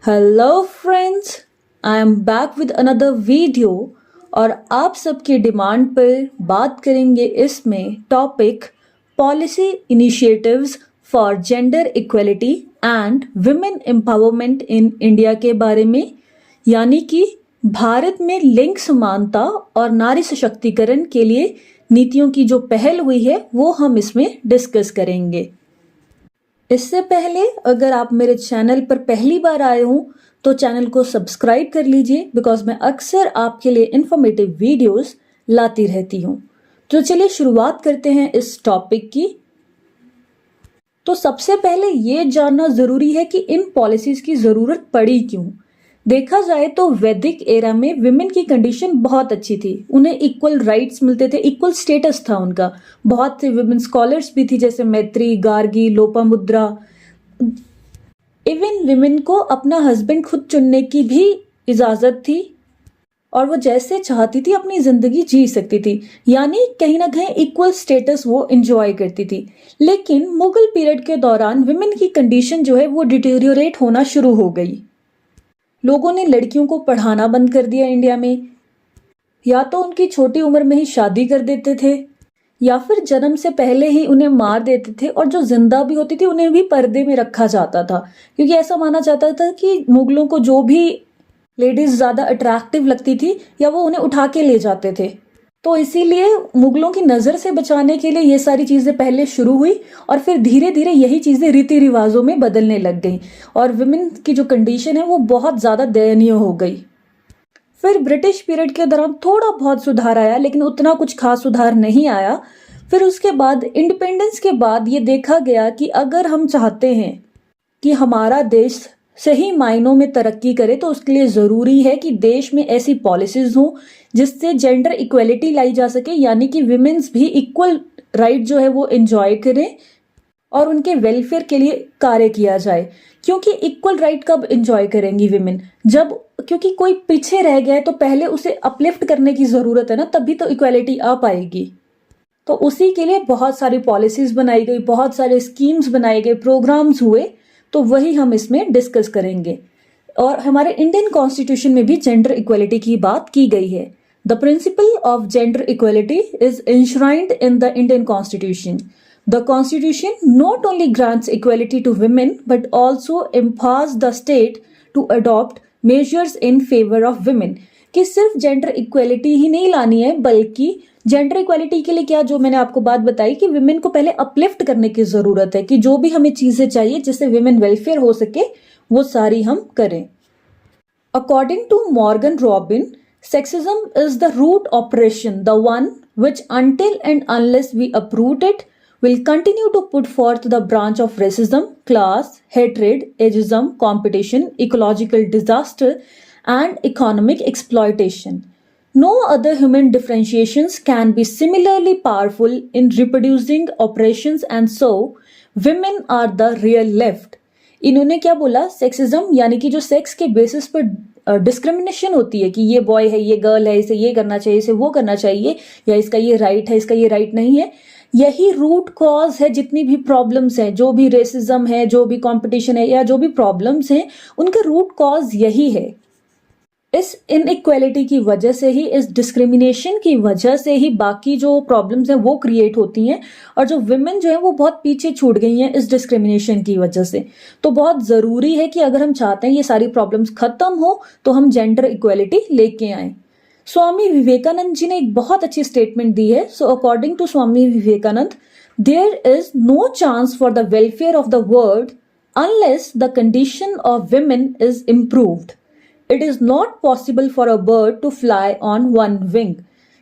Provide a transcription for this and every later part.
Hello friends, I am back with another video और आप सबकी डिमांड पर बात करेंगे इसमें topic policy initiatives for gender equality and women empowerment in India के बारे में, यानी कि भारत में लिंग समानता और नारी सशक्तिकरण के लिए नीतियों की जो पहल हुई है वो हम इसमें डिस्कस करेंगे। इससे पहले अगर आप मेरे चैनल पर पहली बार आए हो तो चैनल को सब्सक्राइब कर लीजिए, बिकॉज मैं अक्सर आपके लिए इंफॉर्मेटिव वीडियोस लाती रहती हूँ। तो चलिए शुरुआत करते हैं इस टॉपिक की। तो सबसे पहले ये जानना जरूरी है कि इन पॉलिसीज की जरूरत पड़ी क्यों। देखा जाए तो वैदिक एरा में विमेन की कंडीशन बहुत अच्छी थी, उन्हें इक्वल राइट्स मिलते थे, इक्वल स्टेटस था उनका। बहुत से विमेन स्कॉलर्स भी थी जैसे मैत्री, गार्गी, लोपामुद्रा। इवन विमेन को अपना हस्बैंड खुद चुनने की भी इजाजत थी और वो जैसे चाहती थी अपनी जिंदगी जी सकती थी, यानी कहीं ना कहीं इक्वल स्टेटस वो एंजॉय करती थी। लेकिन मुगल पीरियड के दौरान विमेन की कंडीशन जो है वो डिटेरियोरेट होना शुरू हो गई। लोगों ने लड़कियों को पढ़ाना बंद कर दिया इंडिया में, या तो उनकी छोटी उम्र में ही शादी कर देते थे या फिर जन्म से पहले ही उन्हें मार देते थे, और जो जिंदा भी होती थी उन्हें भी पर्दे में रखा जाता था, क्योंकि ऐसा माना जाता था कि मुगलों को जो भी लेडीज ज्यादा अट्रैक्टिव लगती थी या वो उन्हें उठा के ले जाते थे। तो इसीलिए मुगलों की नजर से बचाने के लिए ये सारी चीजें पहले शुरू हुई और फिर धीरे धीरे यही चीजें रीति रिवाजों में बदलने लग गई और विमेन की जो कंडीशन है वो बहुत ज्यादा दयनीय हो गई। फिर ब्रिटिश पीरियड के दौरान थोड़ा बहुत सुधार आया, लेकिन उतना कुछ खास सुधार नहीं आया। फिर उसके बाद इंडिपेंडेंस के बाद ये देखा गया कि अगर हम चाहते हैं कि हमारा देश सही मायनों में तरक्की करे तो उसके लिए जरूरी है कि देश में ऐसी पॉलिसीज हों जिससे जेंडर इक्वलिटी लाई जा सके, यानी कि विमेन्स भी इक्वल राइट जो है वो एंजॉय करें और उनके वेलफेयर के लिए कार्य किया जाए। क्योंकि इक्वल राइट कब एंजॉय करेंगी विमेन, जब क्योंकि कोई पीछे रह गया है तो पहले उसे अपलिफ्ट करने की जरूरत है ना, तभी तो इक्वलिटी आ पाएगी। तो उसी के लिए बहुत सारी पॉलिसीज बनाई गई, बहुत सारे स्कीम्स बनाए गए, प्रोग्राम्स हुए, तो वही हम इसमें डिस्कस करेंगे। और हमारे इंडियन कॉन्स्टिट्यूशन में भी जेंडर इक्वलिटी की बात की गई है। The principle of gender equality is enshrined in the Indian Constitution. The Constitution not only grants equality to women but also empowers the state to adopt measures in favor of women. कि सिर्फ gender equality ही नहीं लानी है, बल्कि gender equality के लिए क्या, जो मैंने आपको बात बताई कि विमेन को पहले अपलिफ्ट करने की जरूरत है, कि जो भी हमें चीजें चाहिए जिससे विमेन वेलफेयर हो सके वो सारी हम करें। According to Morgan Robin, sexism is the root oppression, the one which until and unless we uproot it will continue to put forth the branch of racism, class, hatred, ageism, competition, ecological disaster and economic exploitation. No other human differentiations can be similarly powerful in reproducing oppressions, and so women are the real left. इन्होंने क्या बोला, sexism यानी कि जो sex के basis पर discrimination होती है कि ये बॉय है, ये गर्ल है, इसे ये करना चाहिए, इसे वो करना चाहिए, या इसका ये राइट है, इसका ये राइट नहीं है, यही रूट कॉज है। जितनी भी प्रॉब्लम्स हैं, जो भी रेसिज्म है, जो भी कंपटीशन है, या जो भी प्रॉब्लम्स हैं, उनका रूट कॉज यही है। इस इनइक्वालिटी की वजह से ही, इस डिस्क्रिमिनेशन की वजह से ही बाकी जो प्रॉब्लम्स हैं वो क्रिएट होती हैं, और जो विमेन जो है वो बहुत पीछे छूट गई हैं इस डिस्क्रिमिनेशन की वजह से। तो बहुत जरूरी है कि अगर हम चाहते हैं ये सारी प्रॉब्लम्स खत्म हो तो हम जेंडर इक्वालिटी लेके आए। स्वामी विवेकानंद जी ने एक बहुत अच्छी स्टेटमेंट दी है। So according to Swami Vivekananda, there is no chance for the welfare of the world unless the condition of women is improved. It is not possible for a bird to fly on one wing.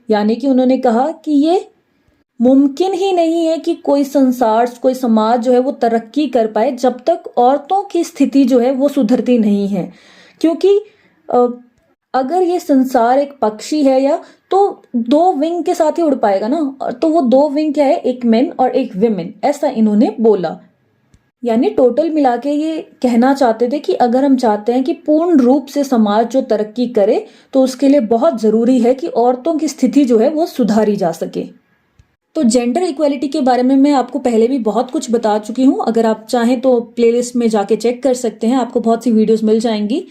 यानी कि उन्होंने कहा कि ये मुमकिन ही नहीं है कि कोई संसार, कोई समाज जो है वो तरक्की कर पाए जब तक औरतों की स्थिति जो है वो सुधरती नहीं है। क्योंकि अगर ये संसार एक पक्षी है या तो दो विंग के साथ ही उड़ पाएगा ना, तो वो दो विंग क्या है, एक मेन और एक विमेन, ऐसा इन्होंने बोला। यानी टोटल मिला के ये कहना चाहते थे कि अगर हम चाहते हैं कि पूर्ण रूप से समाज जो तरक्की करे तो उसके लिए बहुत जरूरी है कि औरतों की स्थिति जो है वो सुधारी जा सके। तो जेंडर इक्वालिटी के बारे में मैं आपको पहले भी बहुत कुछ बता चुकी हूँ। अगर आप चाहें तो प्लेलिस्ट में जाके चेक कर सकते हैं, आपको बहुत सी वीडियोस मिल जाएंगी।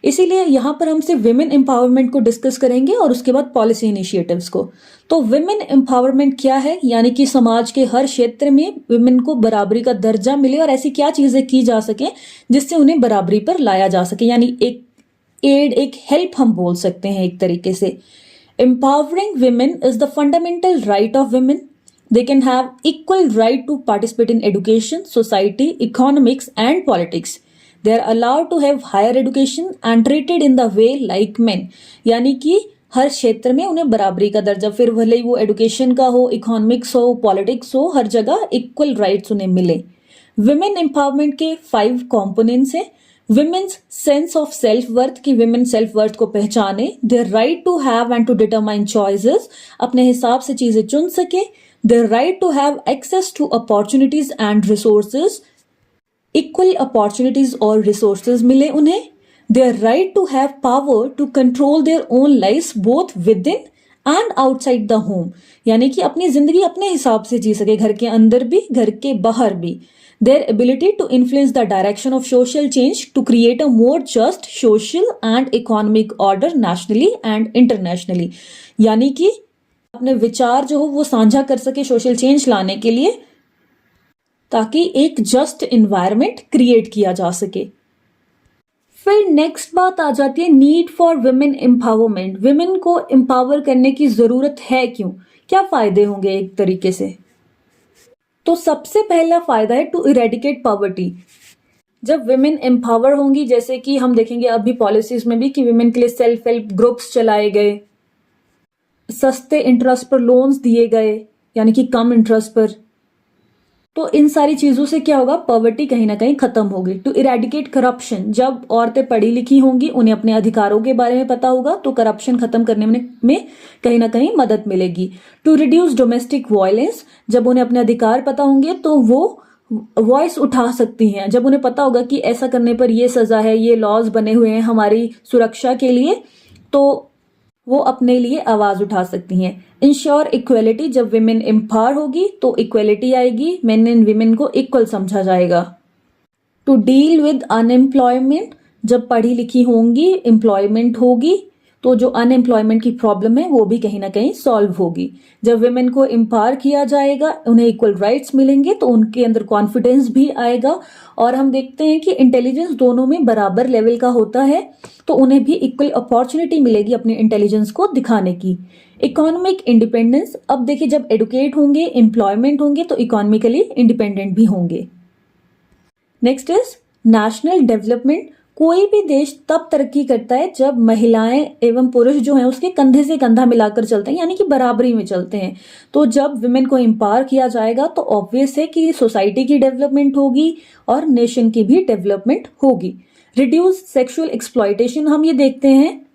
इसीलिए यहाँ पर हम सिर्फ विमेन एम्पावरमेंट को डिस्कस करेंगे और उसके बाद पॉलिसी इनिशिएटिव्स को। तो विमेन एम्पावरमेंट क्या है, यानी कि समाज के हर क्षेत्र में विमेन को बराबरी का दर्जा मिले और ऐसी क्या चीजें की जा सके जिससे उन्हें बराबरी पर लाया जा सके, यानी एक एड, एक हेल्प हम बोल सकते हैं एक तरीके से। Empowering women is the fundamental right of women. They can have equal right to participate in education, society, economics and politics. They are allowed to have higher education and treated in the way like men. यानी कि हर क्षेत्र में उन्हें बराबरी का दर्जा, फिर भले ही वो एडुकेशन का हो, इकोनॉमिक्स हो, पॉलिटिक्स हो, हर जगह इक्वल राइट्स उन्हें मिले। विमेन एम्पावरमेंट के 5 कॉम्पोनेंट्स हैं। Women's sense of self worth, की विमेन सेल्फ वर्थ को पहचाने। Their right to have and to determine choices, अपने हिसाब से चीजें चुन सके। Their right to have access to opportunities and resources, equal opportunities और रिसोर्सेज मिले उन्हें। Their right to have power to control their own life both within and outside the home, यानी कि अपनी जिंदगी अपने हिसाब से जी सके, घर के अंदर भी, घर के बाहर भी। Their ability to influence the direction of social change to create a more just social and economic order nationally and internationally, यानी कि अपने विचार जो हो वो साझा कर सके सोशल चेंज लाने के लिए, ताकि एक जस्ट इन्वायरमेंट क्रिएट किया जा सके। फिर नेक्स्ट बात आ जाती है need for women empowerment. Women को एम्पावर करने की जरूरत है क्यों, क्या फायदे होंगे एक तरीके से। तो सबसे पहला फायदा है टू इरेडिकेट पॉवर्टी। जब विमेन एम्पावर होंगी, जैसे कि हम देखेंगे अभी पॉलिसीज में भी कि विमेन के लिए सेल्फ हेल्प ग्रुप्स चलाए गए, सस्ते इंटरेस्ट पर लोन्स दिए गए, यानी कि कम इंटरेस्ट पर। तो इन सारी चीजों से क्या होगा, पॉवर्टी कहीं ना कहीं खत्म होगी। टू इरेडिकेट करप्शन, जब औरतें पढ़ी लिखी होंगी, उन्हें अपने अधिकारों के बारे में पता होगा, तो करप्शन खत्म करने में कहीं ना कहीं मदद मिलेगी। टू रिड्यूस डोमेस्टिक वायलेंस, जब उन्हें अपने अधिकार पता होंगे तो वो वॉइस उठा सकती हैं। जब उन्हें पता होगा कि ऐसा करने पर ये सजा है, ये लॉज बने हुए हैं हमारी सुरक्षा के लिए, तो वो अपने लिए आवाज उठा सकती हैं। इंश्योर इक्वलिटी, जब विमेन एम्पावर होगी तो इक्वलिटी आएगी, मेन एंड विमेन को इक्वल समझा जाएगा। टू डील विद अनएम्प्लॉयमेंट, जब पढ़ी लिखी होंगी, एम्प्लॉयमेंट होगी, तो जो अनएम्प्लॉयमेंट की प्रॉब्लम है वो भी कहीं ना कहीं सॉल्व होगी। जब विमेन को एम्पावर किया जाएगा, उन्हें इक्वल राइट्स मिलेंगे, तो उनके अंदर कॉन्फिडेंस भी आएगा। और हम देखते हैं कि इंटेलिजेंस दोनों में बराबर लेवल का होता है, तो उन्हें भी इक्वल अपॉर्चुनिटी मिलेगी अपने इंटेलिजेंस को दिखाने की। इकोनॉमिक इंडिपेंडेंस, अब देखिए जब एडुकेट होंगे, एम्प्लॉयमेंट होंगे, तो इकोनॉमिकली इंडिपेंडेंट भी होंगे। Next is national development. कोई भी देश तब तरक्की करता है जब महिलाएं एवं पुरुष जो हैं उसके कंधे से कंधा मिलाकर चलते हैं, यानी कि बराबरी में चलते हैं। तो जब विमेन को एम्पावर किया जाएगा तो ऑब्वियस है कि सोसाइटी की डेवलपमेंट होगी और नेशन की भी डेवलपमेंट होगी। रिड्यूस सेक्सुअल एक्सप्लॉयटेशन, हम ये देखते हैं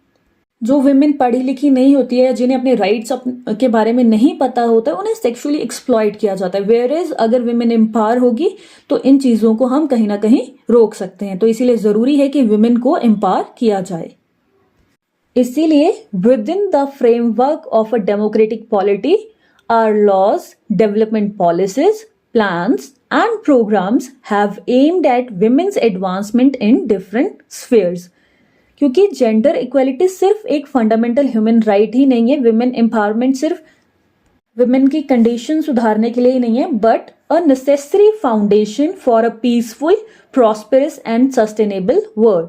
जो विमेन पढ़ी लिखी नहीं होती है, जिन्हें अपने राइट्स के बारे में नहीं पता होता है, उन्हें सेक्सुअली एक्सप्लॉइट किया जाता है। वेयर एज अगर विमेन एम्पावर होगी तो इन चीजों को हम कहीं ना कहीं रोक सकते हैं। तो इसीलिए जरूरी है कि विमेन को एम्पावर किया जाए। इसीलिए within the framework of a democratic polity, our laws, development policies, plans and programmes have aimed at women's advancement in different spheres. क्योंकि जेंडर इक्वलिटी सिर्फ एक फंडामेंटल ह्यूमन राइट ही नहीं है, विमेन एम्पावरमेंट सिर्फ विमेन की condition सुधारने के लिए ही नहीं है, but a necessary foundation for a peaceful, prosperous and sustainable world.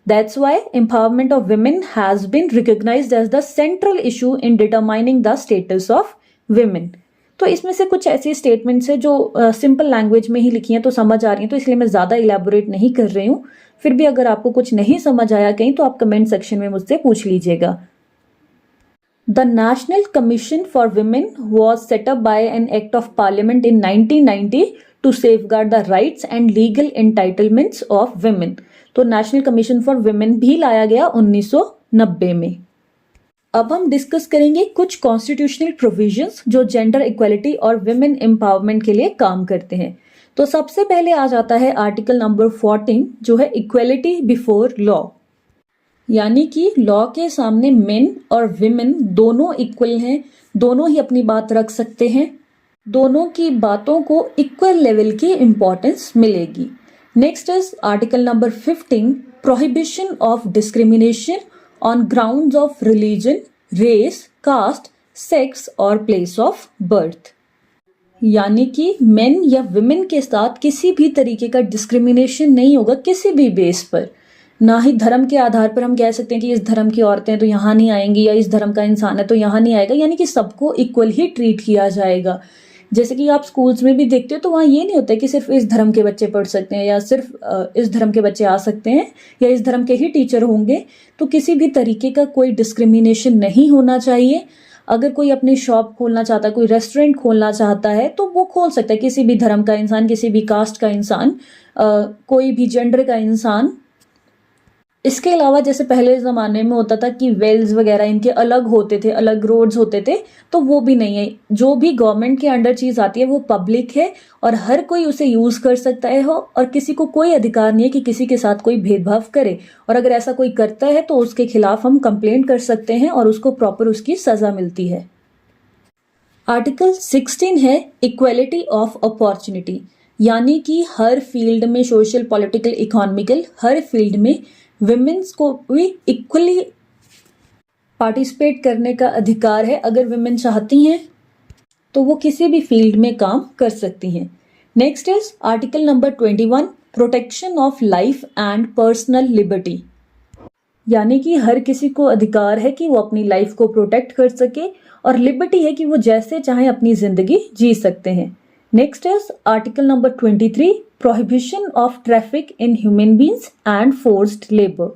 That's why empowerment of women has been recognised as the central issue in determining the status of women. तो इसमें से कुछ ऐसी स्टेटमेंट्स है जो सिंपल लैंग्वेज में ही लिखी हैं, तो समझ आ रही हैं, तो इसलिए मैं ज्यादा इलेबोरेट नहीं कर रही हूँ। फिर भी अगर आपको कुछ नहीं समझ आया कहीं तो आप कमेंट सेक्शन में मुझसे पूछ लीजिएगा। The national commission for women was set up by an act of parliament in 1990 to safeguard the rights and legal entitlements of women. तो नेशनल कमीशन फॉर विमेन भी लाया गया 1990 में। अब हम डिस्कस करेंगे कुछ कॉन्स्टिट्यूशनल प्रोविजंस जो जेंडर इक्वलिटी और विमेन एम्पावरमेंट के लिए काम करते हैं। तो सबसे पहले आ जाता है आर्टिकल नंबर 14 जो है इक्वलिटी बिफोर लॉ, यानी कि लॉ के सामने मेन और विमेन दोनों इक्वल हैं, दोनों ही अपनी बात रख सकते हैं। दोनों की बातों को इक्वल लेवल की इम्पोर्टेंस मिलेगी। Next is article number 15, prohibition of discrimination on grounds of religion, race, caste, sex और प्लेस ऑफ बर्थ। यानी कि मेन या विमेन के साथ किसी भी तरीके का डिस्क्रिमिनेशन नहीं होगा किसी भी बेस पर। ना ही धर्म के आधार पर हम कह सकते हैं कि इस धर्म की औरतें तो यहाँ नहीं आएंगी या इस धर्म का इंसान है तो यहाँ नहीं आएगा, यानी कि सबको इक्वल ही ट्रीट किया जाएगा। जैसे कि आप स्कूल्स में भी देखते हो तो वहाँ ये नहीं होता है कि सिर्फ इस धर्म के बच्चे पढ़ सकते हैं या सिर्फ इस धर्म के बच्चे आ सकते हैं या इस धर्म के ही टीचर होंगे। तो किसी भी तरीके का कोई डिस्क्रिमिनेशन नहीं होना चाहिए। अगर कोई अपनी शॉप खोलना चाहता है, कोई रेस्टोरेंट खोलना चाहता है तो वो खोल सकता है, किसी भी धर्म का इंसान, किसी भी कास्ट का इंसान, कोई भी जेंडर का इंसान। इसके अलावा जैसे पहले ज़माने में होता था कि वेल्स वगैरह इनके अलग होते थे, अलग रोड्स होते थे, तो वो भी नहीं है। जो भी गवर्नमेंट के अंडर चीज़ आती है वो पब्लिक है और हर कोई उसे यूज़ कर सकता है हो, और किसी को कोई अधिकार नहीं है कि किसी के साथ कोई भेदभाव करे। और अगर ऐसा कोई करता है तो उसके खिलाफ हम कंप्लेंट कर सकते हैं और उसको प्रॉपर उसकी सज़ा मिलती है। आर्टिकल 16 है इक्वेलिटी ऑफ अपॉर्चुनिटी, यानी कि हर फील्ड में, सोशल, पॉलिटिकल, इकोनॉमिकल, हर फील्ड में विमेन्स को भी इक्वली पार्टिसिपेट करने का अधिकार है। अगर विमेन चाहती हैं तो वो किसी भी फील्ड में काम कर सकती हैं। Next is article number 21, protection of life and personal liberty, यानी कि हर किसी को अधिकार है कि वो अपनी लाइफ को प्रोटेक्ट कर सके और लिबर्टी है कि वो जैसे चाहे अपनी जिंदगी जी सकते हैं। Next is article number 23, prohibition of traffic in human beings and forced labour.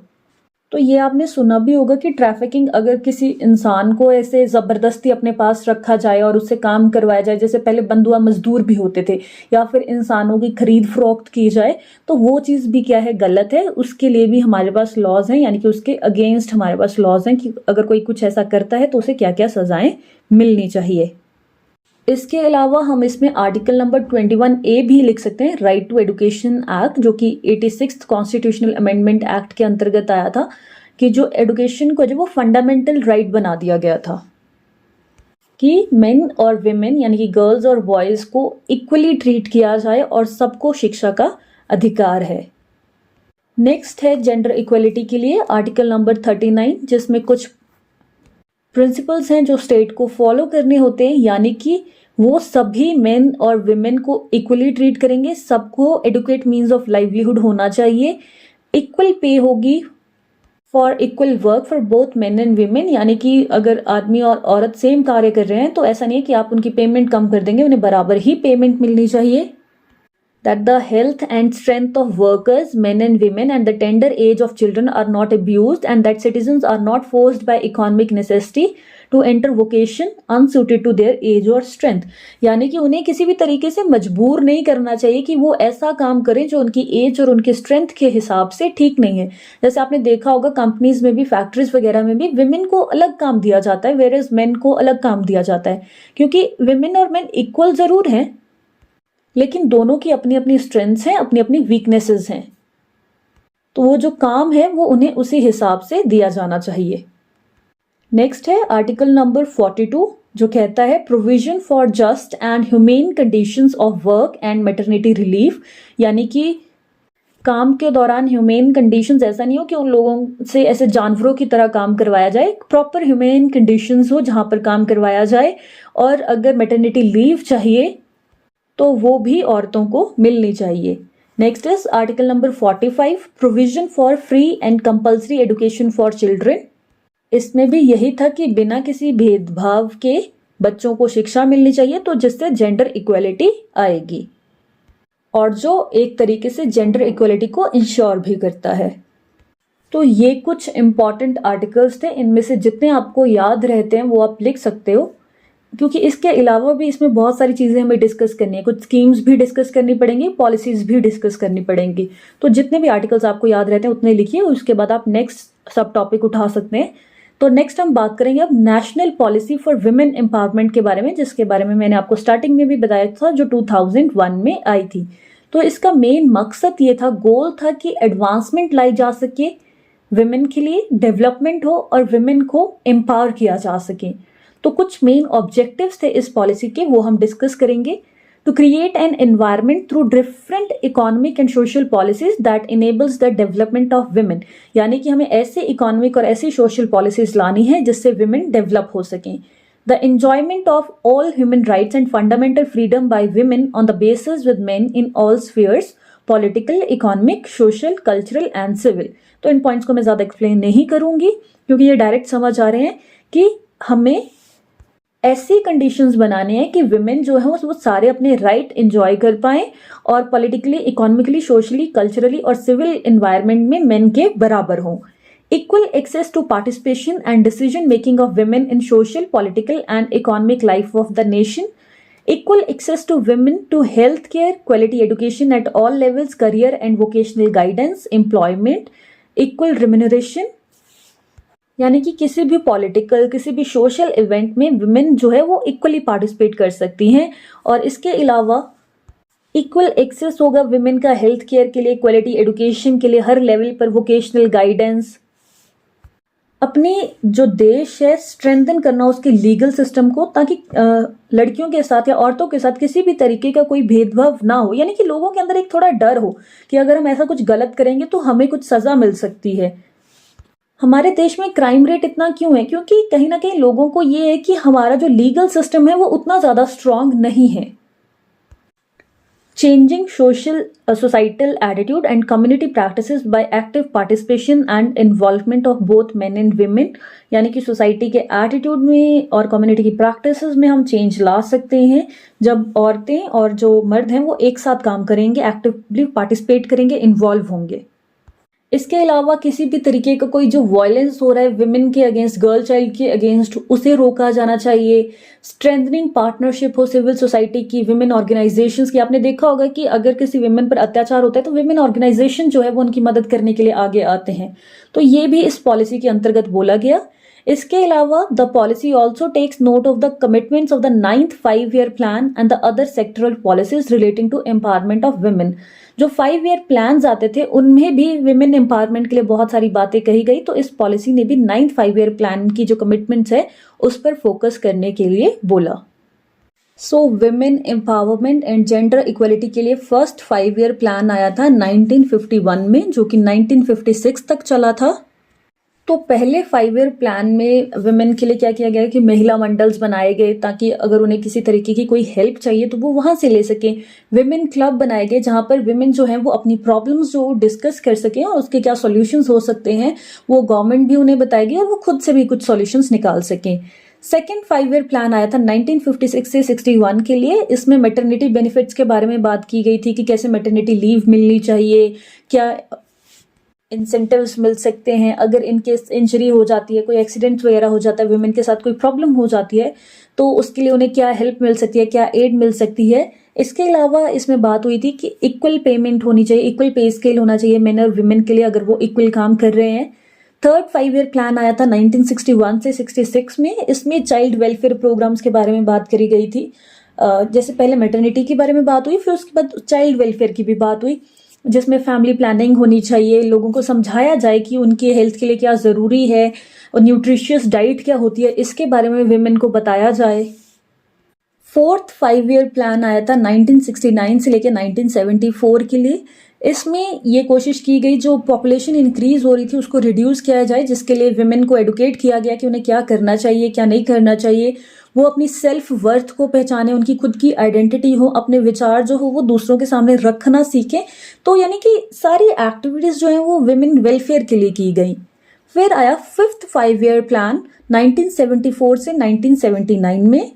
तो ये आपने सुना भी होगा कि ट्रैफिकिंग, अगर किसी इंसान को ऐसे ज़बरदस्ती अपने पास रखा जाए और उससे काम करवाया जाए, जैसे पहले बंधुआ मजदूर भी होते थे, या फिर इंसानों की खरीद फरोख्त की जाए, तो वो चीज़ भी क्या है, गलत है। उसके लिए भी हमारे पास लॉज हैं, यानी कि उसके अगेंस्ट हमारे पास लॉज हैं कि अगर कोई कुछ ऐसा करता है तो उसे क्या क्या सज़ाएं मिलनी चाहिए। इसके अलावा हम इसमें आर्टिकल नंबर 21A भी लिख सकते हैं, राइट टू एजुकेशन एक्ट, जो कि 86th कॉन्स्टिट्यूशनल अमेंडमेंट एक्ट के अंतर्गत आया था, कि जो एजुकेशन को जो वो फंडामेंटल राइट बना दिया गया था कि मेन और विमेन यानी कि गर्ल्स और बॉयज को इक्वली ट्रीट किया जाए और सबको शिक्षा का अधिकार है। नेक्स्ट है जेंडर इक्वलिटी के लिए आर्टिकल नंबर 39, जिसमें कुछ प्रिंसिपल्स हैं जो स्टेट को फॉलो करने होते हैं, यानी कि वो सभी मेन और विमेन को इक्वली ट्रीट करेंगे, सबको एडुकेट मीन्स ऑफ लाइवलीहुड होना चाहिए, इक्वल पे होगी for equal work for both men and women, यानी कि अगर आदमी और औरत सेम कार्य कर रहे हैं तो ऐसा नहीं है कि आप उनकी पेमेंट कम कर देंगे, उन्हें बराबर ही पेमेंट मिलनी चाहिए। That the health and strength of workers, men and women, and the tender age of children are not abused, and that citizens are not forced by economic necessity to enter vocation unsuited to their age or strength। यानी कि उन्हें किसी भी तरीके से मजबूर नहीं करना चाहिए कि वो ऐसा काम करें जो उनकी एज और उनके स्ट्रेंथ के हिसाब से ठीक नहीं है। जैसे आपने देखा होगा कंपनीज में भी, फैक्ट्रीज वगैरह में भी विमेन को अलग काम दिया जाता है, वेयरएज मेन को अलग काम दिया जाता है, क्योंकि विमेन और मेन इक्वल जरूर हैं लेकिन दोनों की अपनी अपनी स्ट्रेंथ्स हैं, अपनी अपनी वीकनेसेस हैं, तो वो जो काम है वो उन्हें उसी हिसाब से दिया जाना चाहिए। नेक्स्ट है आर्टिकल नंबर 42, जो कहता है provision for just and humane conditions of work and maternity relief, यानी कि काम के दौरान ह्यूमेन कंडीशंस, ऐसा नहीं हो कि उन लोगों से ऐसे जानवरों की तरह काम करवाया जाए, प्रॉपर ह्यूमेन कंडीशंस हो जहां पर काम करवाया जाए, और अगर मैटरनिटी लीव चाहिए तो वो भी औरतों को मिलनी चाहिए। Next is article number 45, provision for free and compulsory education for children. इसमें भी यही था कि बिना किसी भेदभाव के बच्चों को शिक्षा मिलनी चाहिए, तो जिससे जेंडर इक्वलिटी आएगी और जो एक तरीके से जेंडर इक्वलिटी को इंश्योर भी करता है। तो ये कुछ इंपॉर्टेंट आर्टिकल्स थे, इनमें से जितने आपको याद रहते हैं वो आप लिख सकते हो, क्योंकि इसके अलावा भी इसमें बहुत सारी चीज़ें हमें डिस्कस करनी है, कुछ स्कीम्स भी डिस्कस करनी पड़ेंगी, पॉलिसीज भी डिस्कस करनी पड़ेंगी। तो जितने भी आर्टिकल्स आपको याद रहते हैं उतने लिखिए, उसके बाद आप नेक्स्ट सब टॉपिक उठा सकते हैं। तो नेक्स्ट हम बात करेंगे अब national policy for women empowerment के बारे में, जिसके बारे में मैंने आपको स्टार्टिंग में भी बताया था, जो 2001 में आई थी। तो इसका मेन मकसद ये था, गोल था कि एडवांसमेंट लाई जा सके विमेन के लिए, डेवलपमेंट हो और विमेन को एम्पावर किया जा सके। तो कुछ मेन ऑब्जेक्टिव्स थे इस पॉलिसी के, वो हम डिस्कस करेंगे। To create an environment through different economic and social policies that enables the development of women, यानी कि हमें ऐसे इकोनॉमिक और ऐसी सोशल पॉलिसीज लानी है जिससे विमेन डेवलप हो सकें। The enjoyment of all human rights and fundamental freedom by women on the basis with men in all spheres, political, economic, social, cultural and civil। तो इन पॉइंट्स को मैं ज़्यादा एक्सप्लेन नहीं करूंगी क्योंकि ये डायरेक्ट समझ आ रहे हैं कि हमें ऐसी कंडीशंस बनाने हैं कि विमेन जो है वो सारे अपने राइट एंजॉय कर पाएं और पॉलिटिकली, इकोनॉमिकली, सोशली, कल्चरली और सिविल इन्वायरमेंट में मेन के बराबर हों। Equal access to participation and decision making of women in social, political and economic life of the nation. Equal access to women to health care, quality education at all levels, career and vocational guidance, employment, equal remuneration। यानी कि किसी भी political, किसी भी social event में women जो है वो इक्वली पार्टिसिपेट कर सकती हैं। और इसके अलावा इक्वल एक्सेस होगा विमेन का हेल्थ केयर के लिए, क्वालिटी एजुकेशन के लिए हर लेवल पर, वोकेशनल गाइडेंस, अपनी जो देश है स्ट्रेंथन करना उसके लीगल सिस्टम को, ताकि लड़कियों के साथ या औरतों के साथ किसी भी तरीके का कोई भेदभाव ना हो। यानी कि लोगों के अंदर एक थोड़ा डर हो कि अगर हम ऐसा कुछ गलत करेंगे तो हमें कुछ सजा मिल सकती है। हमारे देश में क्राइम रेट इतना क्यों है? क्योंकि कहीं ना कहीं लोगों को ये है कि हमारा जो लीगल सिस्टम है वो उतना ज़्यादा स्ट्रांग नहीं है। Changing societal attitude and community practices by active participation and involvement of both men and women, यानी कि सोसाइटी के एटीट्यूड में और कम्युनिटी की प्रैक्टिसेस में हम चेंज ला सकते हैं जब औरतें और जो मर्द हैं वो एक साथ काम करेंगे, एक्टिवली पार्टिसिपेट करेंगे, इन्वॉल्व होंगे। इसके अलावा किसी भी तरीके का कोई जो वायलेंस हो रहा है विमेन के अगेंस्ट, गर्ल चाइल्ड के अगेंस्ट, उसे रोका जाना चाहिए। स्ट्रेंथनिंग पार्टनरशिप हो सिविल सोसाइटी की, विमेन ऑर्गेनाइजेशंस की। आपने देखा होगा कि अगर किसी विमेन पर अत्याचार होता है तो विमेन ऑर्गेनाइजेशन जो है वो उनकी मदद करने के लिए आगे आते हैं। तो ये भी इस पॉलिसी के अंतर्गत बोला गया। इसके अलावा the policy also takes note of the commitments of the 9th 5-year plan and the other sectoral policies relating to empowerment of women. जो 5-year प्लान आते थे उनमें भी विमेन एम्पावरमेंट के लिए बहुत सारी बातें कही गई। तो इस पॉलिसी ने भी 9th 5-year प्लान की जो कमिटमेंट्स है उस पर फोकस करने के लिए बोला। So women empowerment and gender equality के लिए फर्स्ट 5-year प्लान आया था 1951 में, जो कि 1956 तक चला था। तो पहले 5-year प्लान में विमेन के लिए क्या किया गया कि महिला मंडल्स बनाए गए ताकि अगर उन्हें किसी तरीके की कोई हेल्प चाहिए तो वो वहां से ले सकें। विमेन क्लब बनाए गए जहां पर विमेन जो हैं वो अपनी प्रॉब्लम्स जो डिस्कस कर सकें और उसके क्या सॉल्यूशंस हो सकते हैं वो गवर्नमेंट भी उन्हें बताएगी और वो खुद से भी कुछ सॉल्यूशंस निकाल सकें। सेकेंड 5-year प्लान आया था 1956 से 61 के लिए। इसमें मैटरनिटी बेनिफिट्स के बारे में बात की गई थी कि कैसे मैटरनिटी लीव मिलनी चाहिए, क्या इंसेंटिव्स मिल सकते हैं अगर इनकेस इंजरी हो जाती है, कोई एक्सीडेंट वगैरह हो जाता है, विमेन के साथ कोई प्रॉब्लम हो जाती है तो उसके लिए उन्हें क्या हेल्प मिल सकती है, क्या एड मिल सकती है। इसके अलावा इसमें बात हुई थी कि इक्वल पेमेंट होनी चाहिए, इक्वल पे स्केल होना चाहिए मेन और विमेन के लिए अगर वो इक्वल काम कर रहे हैं। थर्ड 5-year प्लान आया था 1961 से 66 में। इसमें चाइल्ड वेलफेयर प्रोग्राम्स के बारे में बात करी गई थी। जैसे पहले मैटरनिटी के बारे में बात हुई, फिर उसके बाद चाइल्ड वेलफेयर की भी बात हुई, जिसमें फैमिली प्लानिंग होनी चाहिए, लोगों को समझाया जाए कि उनके हेल्थ के लिए क्या ज़रूरी है और न्यूट्रिशियस डाइट क्या होती है, इसके बारे में विमेन को बताया जाए। फोर्थ 5-year प्लान आया था 1969 से लेकर 1974 के लिए। इसमें ये कोशिश की गई जो पॉपुलेशन इंक्रीज हो रही थी उसको रिड्यूस किया जाए, जिसके लिए विमेन को एडुकेट किया गया कि उन्हें क्या करना चाहिए, क्या नहीं करना चाहिए। वो अपनी सेल्फ वर्थ को पहचाने, उनकी खुद की आइडेंटिटी हो, अपने विचार जो हो वो दूसरों के सामने रखना सीखें। तो यानी कि सारी एक्टिविटीज़ जो हैं वो विमेन वेलफेयर के लिए की गई। फिर आया फिफ्थ 5-year प्लान 1974 से 1979 में,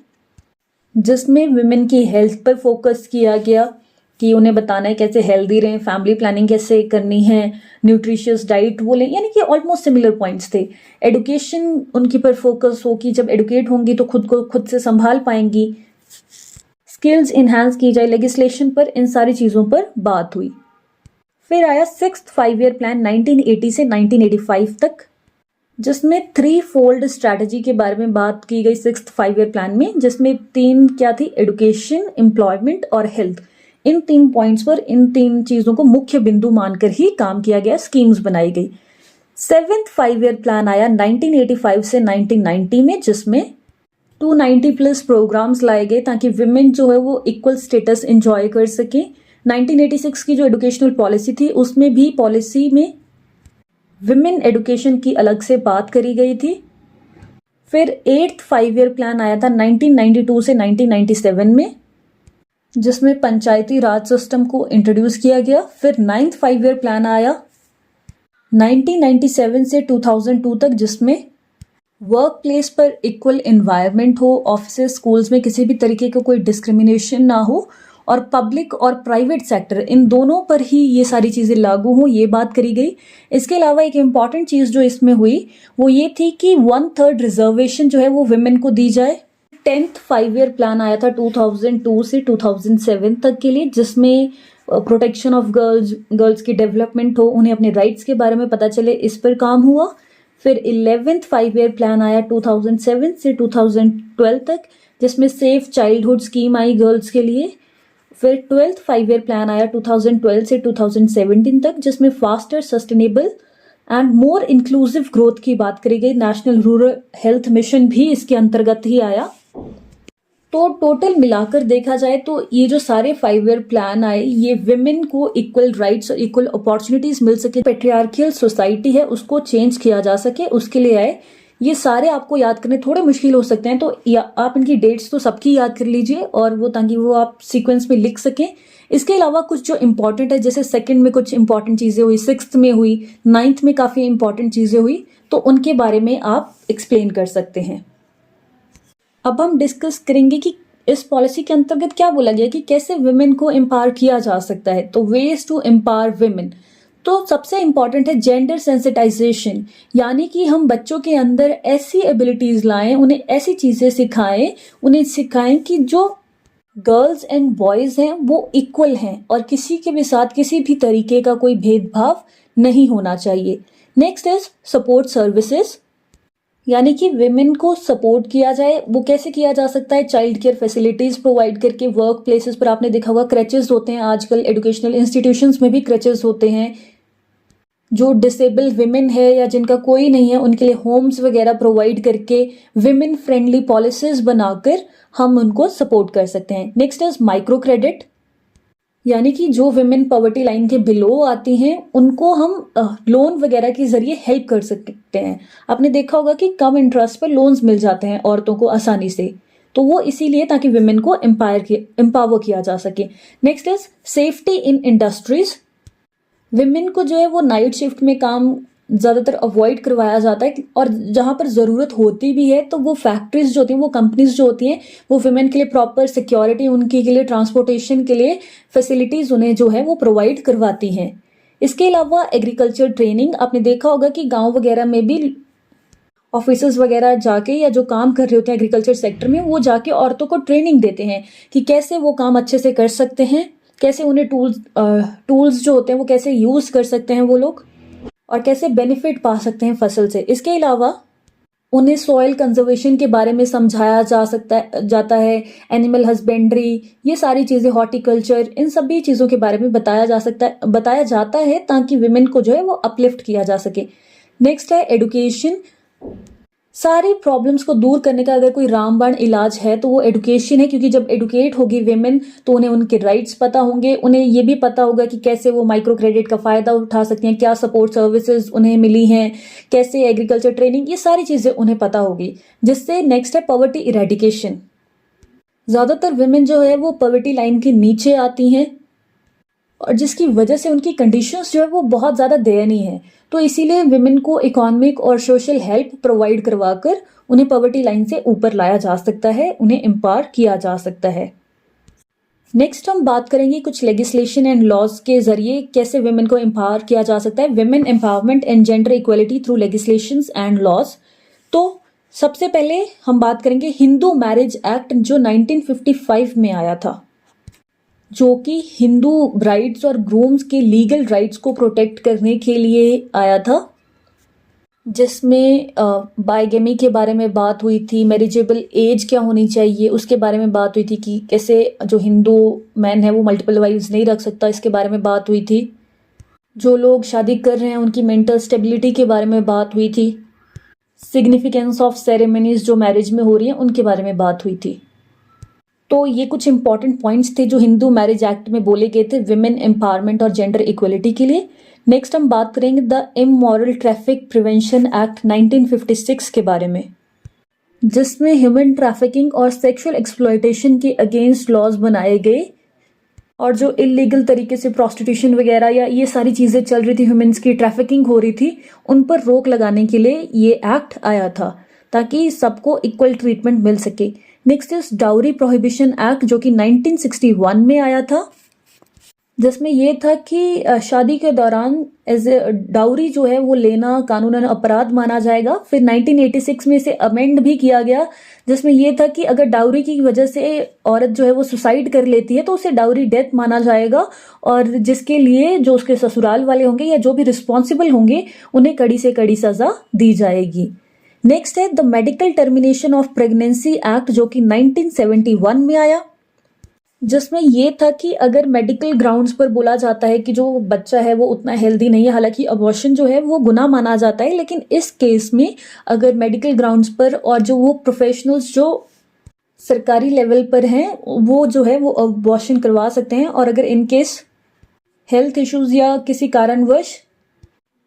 जिसमें विमेन की हेल्थ पर फोकस किया गया कि उन्हें बताना है कैसे हेल्दी रहें, फैमिली प्लानिंग कैसे करनी है, न्यूट्रिशियस डाइट वो लें, यानी कि ऑलमोस्ट सिमिलर पॉइंट्स थे। एडुकेशन उनकी पर फोकस हो कि जब एडुकेट होंगी तो खुद को खुद से संभाल पाएंगी, स्किल्स इन्हांस की जाए, लेजिस्लेशन पर, इन सारी चीज़ों पर बात हुई। फिर आया सिक्स्थ 5-year प्लान 1980 से 1985 तक, जिसमें 3-fold स्ट्रैटेजी के बारे में बात की गई सिक्स्थ 5-year प्लान में, जिसमें 3 क्या थी, एडुकेशन, एम्प्लॉयमेंट और हेल्थ। इन 3 पॉइंट्स पर, इन 3 चीज़ों को मुख्य बिंदु मानकर ही काम किया गया, स्कीम्स बनाई गई। 7th 5-year प्लान आया 1985 से 1990 में, जिसमें 290 प्लस प्रोग्राम्स लाए गए ताकि विमेन जो है वो इक्वल स्टेटस एंजॉय कर सके। 1986 की जो एजुकेशनल पॉलिसी थी उसमें भी पॉलिसी में विमेन एजुकेशन की अलग से बात करी गई थी। फिर 8th 5 ईयर प्लान आया था 1992 से 1997 में, जिसमें पंचायती राज सिस्टम को इंट्रोड्यूस किया गया। फिर 9th 5 ईयर प्लान आया 1997 से 2002 तक, जिसमें वर्क प्लेस पर इक्वल एनवायरनमेंट हो, ऑफिस स्कूल्स में किसी भी तरीके का कोई डिस्क्रिमिनेशन ना हो, और पब्लिक और प्राइवेट सेक्टर इन दोनों पर ही ये सारी चीज़ें लागू हों, ये बात करी गई। इसके अलावा एक इम्पॉर्टेंट चीज़ जो इसमें हुई वो ये थी कि 1/3 रिजर्वेशन जो है वो विमेन को दी जाए। 10th 5 ईयर प्लान आया था 2002 से 2007 तक के लिए, जिसमें प्रोटेक्शन ऑफ गर्ल्स की डेवलपमेंट हो, उन्हें अपने राइट्स के बारे में पता चले, इस पर काम हुआ। फिर 11th 5 ईयर प्लान आया 2007 से 2012 तक, जिसमें सेफ चाइल्डहुड स्कीम आई गर्ल्स के लिए। फिर 12th 5 ईयर प्लान आया 2012 से 2017 तक, जिसमें faster, sustainable and more inclusive growth की बात करी गई। नेशनल रूरल हेल्थ मिशन भी इसके अंतर्गत ही आया। तो टोटल मिलाकर देखा जाए तो ये जो सारे 5 ईयर प्लान आए, ये विमेन को इक्वल राइट्स और इक्वल अपॉर्चुनिटीज मिल सके, पेट्रियार्कियल सोसाइटी है उसको चेंज किया जा सके, उसके लिए आए। ये सारे आपको याद करने थोड़े मुश्किल हो सकते हैं, तो आप इनकी डेट्स तो सबकी याद कर लीजिए, और वो ताकि वो आप सीक्वेंस में लिख सकें। इसके अलावा कुछ जो इंपॉर्टेंट है, जैसे सेकंड में कुछ इंपॉर्टेंट चीज़ें हुई, 6th में हुई, 9th में काफ़ी इंपॉर्टेंट चीज़ें हुई, तो उनके बारे में आप एक्सप्लेन कर सकते हैं। अब हम डिस्कस करेंगे कि इस पॉलिसी के अंतर्गत क्या बोला गया कि कैसे विमेन को एम्पावर किया जा सकता है। तो वेज टू एम्पावर विमेन, तो सबसे इंपॉर्टेंट है जेंडर सेंसिटाइजेशन, यानी कि हम बच्चों के अंदर ऐसी एबिलिटीज लाएं, उन्हें ऐसी चीजें सिखाएं, उन्हें सिखाएं कि जो गर्ल्स एंड बॉयज हैं वो इक्वल हैं और किसी के भी साथ किसी भी तरीके का कोई भेदभाव नहीं होना चाहिए। नेक्स्ट इज सपोर्ट सर्विसेज, यानी कि विमेन को सपोर्ट किया जाए। वो कैसे किया जा सकता है? चाइल्ड केयर फैसिलिटीज प्रोवाइड करके, वर्क प्लेसेस पर आपने देखा होगा क्रचेस होते हैं, आजकल एजुकेशनल इंस्टीट्यूशंस में भी क्रचेस होते हैं। जो डिसेबल विमेन है या जिनका कोई नहीं है, उनके लिए होम्स वगैरह प्रोवाइड करके विमेन फ्रेंडली पॉलिसीज बनाकर हम उनको सपोर्ट कर सकते हैं। नेक्स्ट इज माइक्रो क्रेडिट, यानी कि जो विमेन पॉवर्टी लाइन के बिलो आती हैं उनको हम लोन वगैरह के जरिए हेल्प कर सकते हैं। आपने देखा होगा कि कम इंटरेस्ट पर लोन्स मिल जाते हैं औरतों को आसानी से, तो वो इसीलिए ताकि विमेन को एम्पावर किया जा सके। Next is safety in industries, women को जो है वो नाइट शिफ्ट में काम ज़्यादातर अवॉइड करवाया जाता है, और जहाँ पर ज़रूरत होती भी है तो वो फैक्ट्रीज जो होती हैं, वो कंपनीज जो होती हैं, वो विमेन के लिए प्रॉपर सिक्योरिटी, उनके के लिए ट्रांसपोर्टेशन के लिए फैसिलिटीज़ उन्हें जो है वो प्रोवाइड करवाती हैं। इसके अलावा एग्रीकल्चर ट्रेनिंग, आपने देखा होगा कि गाँव वगैरह में भी ऑफिसर्स वगैरह जाके या जो काम कर रहे होते हैं एग्रीकल्चर सेक्टर में, वो जाके औरतों को ट्रेनिंग देते हैं कि कैसे वो काम अच्छे से कर सकते हैं, कैसे उन्हें टूल्स जो होते हैं वो कैसे यूज़ कर सकते हैं वो लोग, और कैसे बेनिफिट पा सकते हैं फसल से। इसके अलावा उन्हें सॉइल कंजर्वेशन के बारे में समझाया जाता है, एनिमल हस्बेंड्री, ये सारी चीज़ें, हॉर्टिकल्चर, इन सभी चीज़ों के बारे में बताया जाता है ताकि विमेन को जो है वो अपलिफ्ट किया जा सके। नेक्स्ट है एडुकेशन, सारी प्रॉब्लम्स को दूर करने का अगर कोई रामबाण इलाज है तो वो एडुकेशन है, क्योंकि जब एडुकेट होगी विमेन तो उन्हें उनके राइट्स पता होंगे, उन्हें ये भी पता होगा कि कैसे वो माइक्रो क्रेडिट का फ़ायदा उठा सकती हैं, क्या सपोर्ट सर्विसेज उन्हें मिली हैं, कैसे एग्रीकल्चर ट्रेनिंग, ये सारी चीज़ें उन्हें पता होगी। जिससे नेक्स्ट है पॉवर्टी इरेडिकेशन, ज़्यादातर विमेन जो है वो पॉवर्टी लाइन के नीचे आती हैं और जिसकी वजह से उनकी कंडीशंस जो है वो बहुत ज़्यादा दयनीय है। तो इसीलिए विमेन को इकोनॉमिक और सोशल हेल्प प्रोवाइड करवाकर उन्हें पॉवर्टी लाइन से ऊपर लाया जा सकता है, उन्हें एम्पावर किया जा सकता है। नेक्स्ट हम बात करेंगे कुछ लेजिस्लेशन एंड लॉज के जरिए कैसे विमेन को एम्पावर किया जा सकता है। Women empowerment and gender equality through legislations and laws. तो सबसे पहले हम बात करेंगे हिंदू मैरिज एक्ट जो 1955 में आया था, जो कि हिंदू ब्राइड्स और ग्रूम्स के लीगल राइट्स को प्रोटेक्ट करने के लिए आया था, जिसमें बाइगेमी के बारे में बात हुई थी, मैरिजेबल एज क्या होनी चाहिए उसके बारे में बात हुई थी, कि कैसे जो हिंदू मैन है वो मल्टीपल वाइफ्स नहीं रख सकता, इसके बारे में बात हुई थी। जो लोग शादी कर रहे हैं उनकी मेंटल स्टेबिलिटी के बारे में बात हुई थी। सिग्निफिकेंस ऑफ सेरेमनीज जो मैरिज में हो रही हैं उनके बारे में बात हुई थी। तो ये कुछ इंपॉर्टेंट पॉइंट्स थे जो हिंदू मैरिज एक्ट में बोले गए थे विमेन एम्पावरमेंट और जेंडर इक्वलिटी के लिए। नेक्स्ट हम बात करेंगे the immoral traffic prevention act 1956 के बारे में, जिसमें ह्यूमन ट्रैफिकिंग और सेक्सुअल एक्सप्लॉयटेशन के अगेंस्ट लॉज बनाए गए और जो इलीगल तरीके से प्रोस्टिट्यूशन वगैरह या ये सारी चीज़ें चल रही थी, ह्यूमन्स की ट्रैफिकिंग हो रही थी, उन पर रोक लगाने के लिए ये एक्ट आया था ताकि सबको इक्वल ट्रीटमेंट मिल सके। Next is dowry prohibition act जो कि 1961 में आया था, जिसमें ये था कि शादी के दौरान एज ए डाउरी जो है वो लेना कानूनन अपराध माना जाएगा। फिर 1986 में इसे अमेंड भी किया गया, जिसमें ये था कि अगर डाउरी की वजह से औरत जो है वो सुसाइड कर लेती है तो उसे डाउरी डेथ माना जाएगा और जिसके लिए जो उसके ससुराल वाले होंगे या जो भी रिस्पॉन्सिबल होंगे उन्हें कड़ी से कड़ी सजा दी जाएगी। नेक्स्ट है the medical termination of pregnancy act जो कि 1971 में आया, जिसमें ये था कि अगर मेडिकल ग्राउंड्स पर बोला जाता है कि जो बच्चा है वो उतना हेल्दी नहीं है, हालांकि अबॉर्शन जो है वो गुनाह माना जाता है, लेकिन इस केस में अगर मेडिकल ग्राउंड्स पर और जो वो प्रोफेशनल्स जो सरकारी लेवल पर हैं वो जो है वो अबॉर्शन करवा सकते हैं और अगर इन केस हेल्थ इश्यूज या किसी कारणवश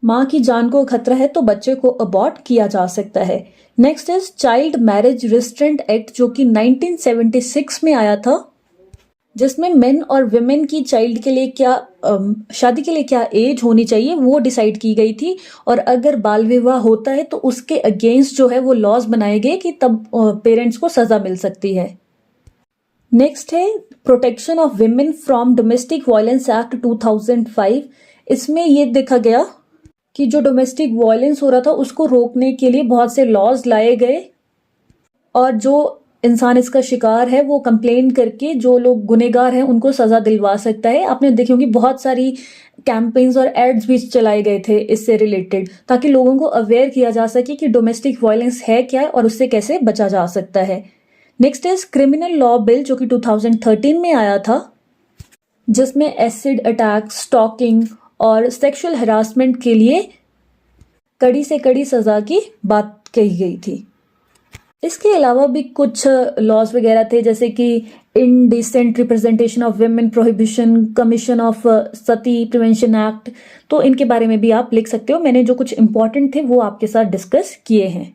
माँ की जान को खतरा है तो बच्चे को अबॉर्ट किया जा सकता है। Next is child marriage restraint act जो कि 1976 में आया था, जिसमें मेन और विमेन की चाइल्ड के लिए क्या शादी के लिए क्या एज होनी चाहिए वो डिसाइड की गई थी और अगर बाल विवाह होता है तो उसके अगेंस्ट जो है वो लॉज बनाए गए कि तब पेरेंट्स को सजा मिल सकती है। नेक्स्ट है protection of women from domestic violence act 2005। इसमें ये देखा गया कि जो डोमेस्टिक वायलेंस हो रहा था उसको रोकने के लिए बहुत से लॉज लाए गए और जो इंसान इसका शिकार है वो कंप्लेन करके जो लोग गुनहगार हैं उनको सजा दिलवा सकता है। आपने देखी होंगी बहुत सारी कैंपेन्स और एड्स भी चलाए गए थे इससे रिलेटेड ताकि लोगों को अवेयर किया जा सके कि डोमेस्टिक वायलेंस है क्या है और उससे कैसे बचा जा सकता है। Next is criminal law bill जो कि 2013 में आया था, जिसमें एसिड अटैक, स्टॉकिंग और सेक्सुअल हरासमेंट के लिए कड़ी से कड़ी सजा की बात कही गई थी। इसके अलावा भी कुछ लॉज वगैरह थे जैसे कि indecent representation of women prohibition, commission of Sati prevention act, तो इनके बारे में भी आप लिख सकते हो। मैंने जो कुछ इंपॉर्टेंट थे वो आपके साथ डिस्कस किए हैं।